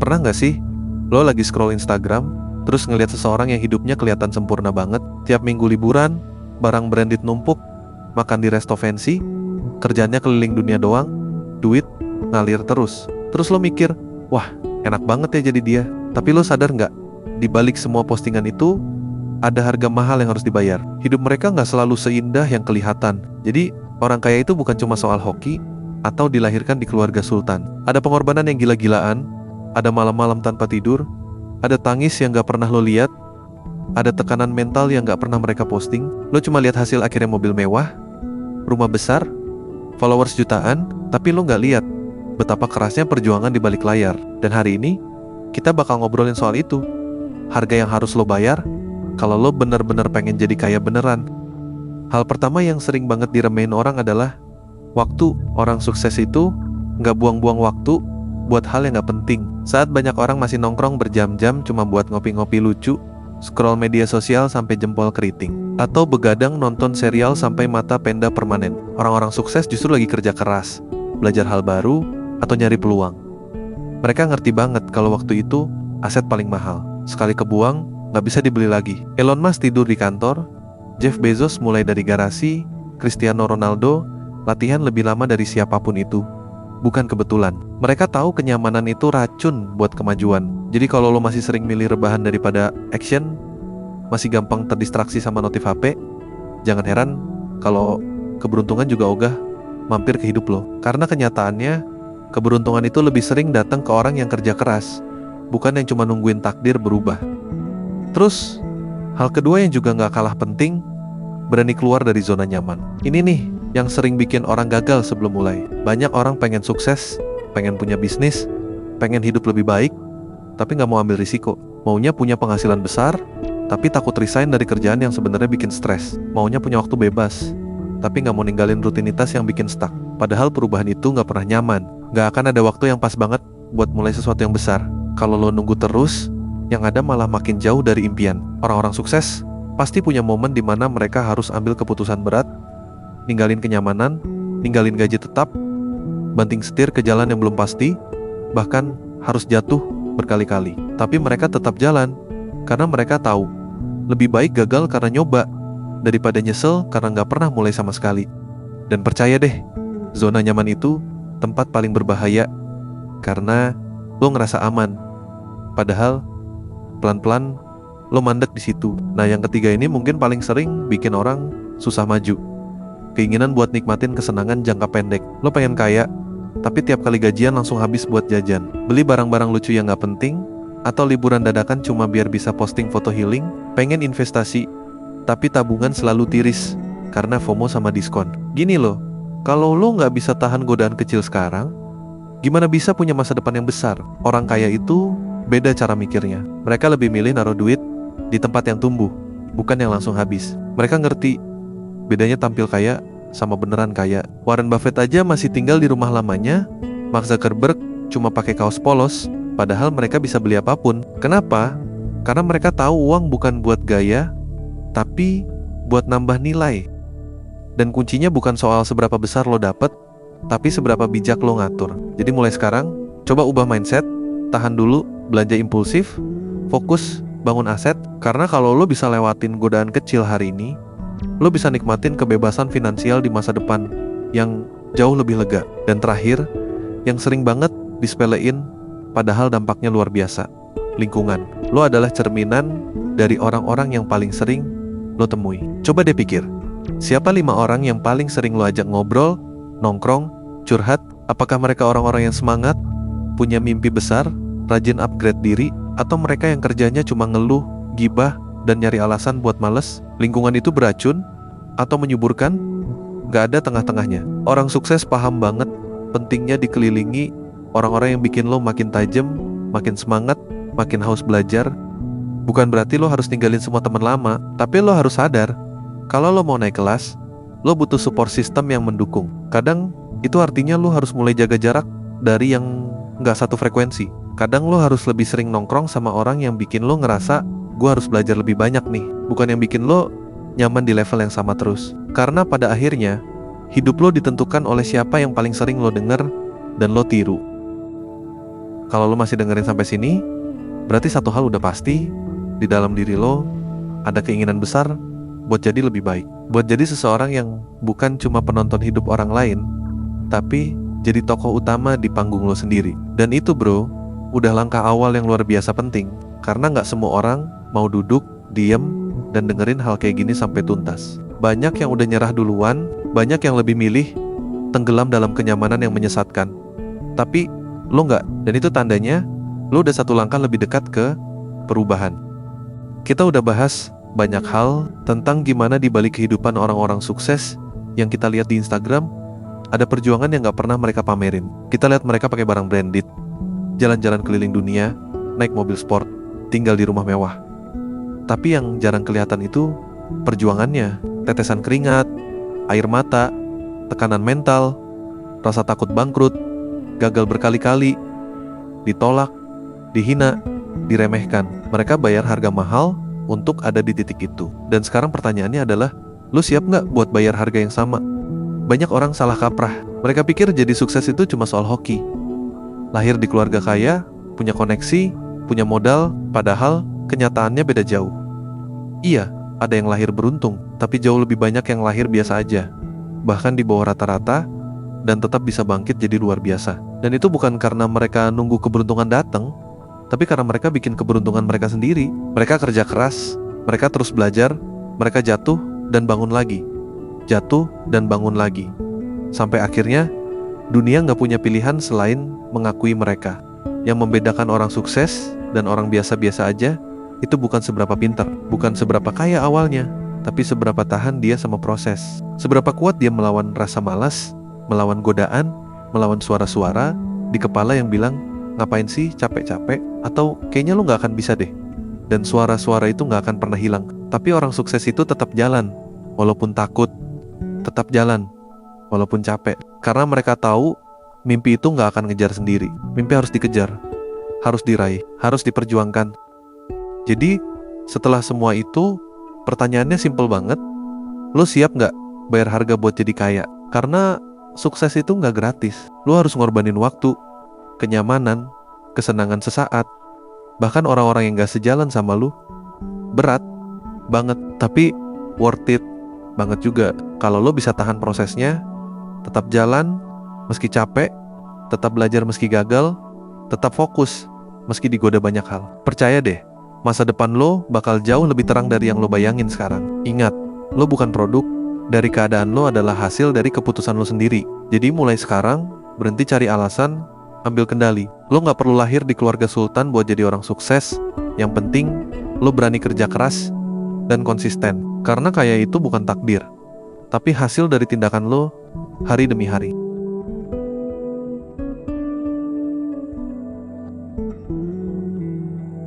Pernah nggak sih lo lagi scroll Instagram, terus ngeliat seseorang yang hidupnya kelihatan sempurna banget, tiap minggu liburan, barang branded numpuk, makan di resto fancy, kerjaannya keliling dunia doang, duit ngalir terus. Terus lo mikir, wah enak banget ya jadi dia. Tapi lo sadar nggak, di balik semua postingan itu ada harga mahal yang harus dibayar. Hidup mereka nggak selalu seindah yang kelihatan. Jadi orang kaya itu bukan cuma soal hoki atau dilahirkan di keluarga sultan. Ada pengorbanan yang gila-gilaan, ada malam-malam tanpa tidur, ada tangis yang gak pernah lo lihat, ada tekanan mental yang gak pernah mereka posting. Lo cuma lihat hasil akhirnya mobil mewah, rumah besar, followers jutaan, tapi lo gak lihat betapa kerasnya perjuangan di balik layar. Dan hari ini kita bakal ngobrolin soal itu. Harga yang harus lo bayar kalau lo bener-bener pengen jadi kaya beneran. Hal pertama yang sering banget diremehin orang adalah waktu. Orang sukses itu gak buang-buang waktu buat hal yang gak penting. Saat banyak orang masih nongkrong berjam-jam cuma buat ngopi-ngopi lucu, scroll media sosial sampai jempol keriting, atau begadang nonton serial sampai mata penda permanen, orang-orang sukses justru lagi kerja keras, belajar hal baru, atau nyari peluang. Mereka ngerti banget kalau waktu itu aset paling mahal. Sekali kebuang, gak bisa dibeli lagi. Elon Musk tidur di kantor, Jeff Bezos mulai dari garasi, Cristiano Ronaldo latihan lebih lama dari siapapun itu. Bukan kebetulan. Mereka tahu kenyamanan itu racun buat kemajuan. Jadi kalau lo masih sering milih rebahan daripada action, masih gampang terdistraksi sama notif HP, jangan heran kalau keberuntungan juga ogah mampir ke hidup lo. Karena kenyataannya, keberuntungan itu lebih sering datang ke orang yang kerja keras, bukan yang cuma nungguin takdir berubah. Terus, hal kedua yang juga gak kalah penting, berani keluar dari zona nyaman. Ini nih yang sering bikin orang gagal sebelum mulai. Banyak orang pengen sukses, pengen punya bisnis, pengen hidup lebih baik, tapi gak mau ambil risiko. Maunya punya penghasilan besar, tapi takut resign dari kerjaan yang sebenarnya bikin stres. Maunya punya waktu bebas, tapi gak mau ninggalin rutinitas yang bikin stuck. Padahal perubahan itu gak pernah nyaman. Gak akan ada waktu yang pas banget buat mulai sesuatu yang besar. Kalau lo nunggu terus, yang ada malah makin jauh dari impian. Orang-orang sukses pasti punya momen dimana mereka harus ambil keputusan berat, ninggalin kenyamanan, ninggalin gaji tetap, banting setir ke jalan yang belum pasti, bahkan harus jatuh berkali-kali. Tapi mereka tetap jalan, karena mereka tahu lebih baik gagal karena nyoba daripada nyesel karena gak pernah mulai sama sekali. Dan percaya deh, zona nyaman itu tempat paling berbahaya, karena lo ngerasa aman, padahal pelan-pelan lo mandek di situ. Nah, yang ketiga ini mungkin paling sering bikin orang susah maju. Keinginan buat nikmatin kesenangan jangka pendek. Lo pengen kaya, tapi tiap kali gajian langsung habis buat jajan, beli barang-barang lucu yang gak penting, atau liburan dadakan cuma biar bisa posting foto healing. Pengen investasi, tapi tabungan selalu tiris karena FOMO sama diskon. Gini loh, kalau lo gak bisa tahan godaan kecil sekarang, gimana bisa punya masa depan yang besar? Orang kaya itu beda cara mikirnya. Mereka lebih milih naruh duit di tempat yang tumbuh, bukan yang langsung habis. Mereka ngerti bedanya tampil kaya sama beneran kaya. Warren Buffett aja masih tinggal di rumah lamanya, Mark Zuckerberg cuma pakai kaos polos, padahal mereka bisa beli apapun. Kenapa? Karena mereka tahu uang bukan buat gaya, tapi buat nambah nilai. Dan kuncinya bukan soal seberapa besar lo dapet, tapi seberapa bijak lo ngatur. Jadi mulai sekarang, coba ubah mindset, tahan dulu belanja impulsif, fokus bangun aset. Karena kalau lo bisa lewatin godaan kecil hari ini, lo bisa nikmatin kebebasan finansial di masa depan yang jauh lebih lega. Dan terakhir, yang sering banget disepelein padahal dampaknya luar biasa, lingkungan. Lo adalah cerminan dari orang-orang yang paling sering lo temui. Coba deh pikir, siapa 5 orang yang paling sering lo ajak ngobrol, nongkrong, curhat? Apakah mereka orang-orang yang semangat, punya mimpi besar, rajin upgrade diri, atau mereka yang kerjanya cuma ngeluh, gibah, dan nyari alasan buat males? Lingkungan itu beracun atau menyuburkan? Gak ada tengah-tengahnya. Orang sukses paham banget pentingnya dikelilingi orang-orang yang bikin lo makin tajam, makin semangat, makin haus belajar. Bukan berarti lo harus ninggalin semua teman lama, tapi lo harus sadar kalau lo mau naik kelas, lo butuh support system yang mendukung. Kadang itu artinya lo harus mulai jaga jarak dari yang gak satu frekuensi. Kadang lo harus lebih sering nongkrong sama orang yang bikin lo ngerasa gue harus belajar lebih banyak nih, bukan yang bikin lo nyaman di level yang sama terus. Karena pada akhirnya hidup lo ditentukan oleh siapa yang paling sering lo denger dan lo tiru. Kalau lo masih dengerin sampai sini, berarti satu hal udah pasti, di dalam diri lo ada keinginan besar buat jadi lebih baik. Buat jadi seseorang yang bukan cuma penonton hidup orang lain, tapi jadi tokoh utama di panggung lo sendiri. Dan itu bro, udah langkah awal yang luar biasa penting. Karena gak semua orang mau duduk, diem, dan dengerin hal kayak gini sampai tuntas. Banyak yang udah nyerah duluan, banyak yang lebih milih tenggelam dalam kenyamanan yang menyesatkan. Tapi lo gak, dan itu tandanya lo udah satu langkah lebih dekat ke perubahan. Kita udah bahas banyak hal tentang gimana di balik kehidupan orang-orang sukses yang kita lihat di Instagram, ada perjuangan yang gak pernah mereka pamerin. Kita lihat mereka pakai barang branded, jalan-jalan keliling dunia, naik mobil sport, tinggal di rumah mewah. Tapi yang jarang kelihatan itu perjuangannya, tetesan keringat, air mata, tekanan mental, rasa takut bangkrut, gagal berkali-kali, ditolak, dihina, diremehkan. Mereka bayar harga mahal untuk ada di titik itu. Dan sekarang pertanyaannya adalah, lu siap gak buat bayar harga yang sama? Banyak orang salah kaprah. Mereka pikir jadi sukses itu cuma soal hoki. Lahir di keluarga kaya, punya koneksi, punya modal, padahal kenyataannya beda jauh. Iya, ada yang lahir beruntung, tapi jauh lebih banyak yang lahir biasa aja, bahkan di bawah rata-rata, dan tetap bisa bangkit jadi luar biasa. Dan itu bukan karena mereka nunggu keberuntungan datang, tapi karena mereka bikin keberuntungan mereka sendiri. Mereka kerja keras, mereka terus belajar, mereka jatuh dan bangun lagi, jatuh dan bangun lagi, sampai akhirnya dunia gak punya pilihan selain mengakui mereka. Yang membedakan orang sukses dan orang biasa-biasa aja, itu bukan seberapa pintar, bukan seberapa kaya awalnya, tapi seberapa tahan dia sama proses. Seberapa kuat dia melawan rasa malas, melawan godaan, melawan suara-suara di kepala yang bilang, ngapain sih capek-capek, atau kayaknya lu gak akan bisa deh. Dan suara-suara itu gak akan pernah hilang. Tapi orang sukses itu tetap jalan, walaupun takut, tetap jalan, walaupun capek. Karena mereka tahu, mimpi itu gak akan ngejar sendiri. Mimpi harus dikejar, harus diraih, harus diperjuangkan. Jadi, setelah semua itu, pertanyaannya simpel banget. Lu siap gak bayar harga buat jadi kaya? Karena sukses itu gak gratis. Lu harus ngorbanin waktu, kenyamanan, kesenangan sesaat. Bahkan orang-orang yang gak sejalan sama lu, berat banget, tapi worth it banget juga. Kalau lu bisa tahan prosesnya, tetap jalan meski capek, tetap belajar meski gagal, tetap fokus meski digoda banyak hal. Percaya deh, masa depan lo bakal jauh lebih terang dari yang lo bayangin sekarang. Ingat, lo bukan produk dari keadaan lo, adalah hasil dari keputusan lo sendiri. Jadi mulai sekarang, berhenti cari alasan, ambil kendali. Lo gak perlu lahir di keluarga sultan buat jadi orang sukses. Yang penting, lo berani kerja keras dan konsisten. Karena kaya itu bukan takdir, tapi hasil dari tindakan lo hari demi hari.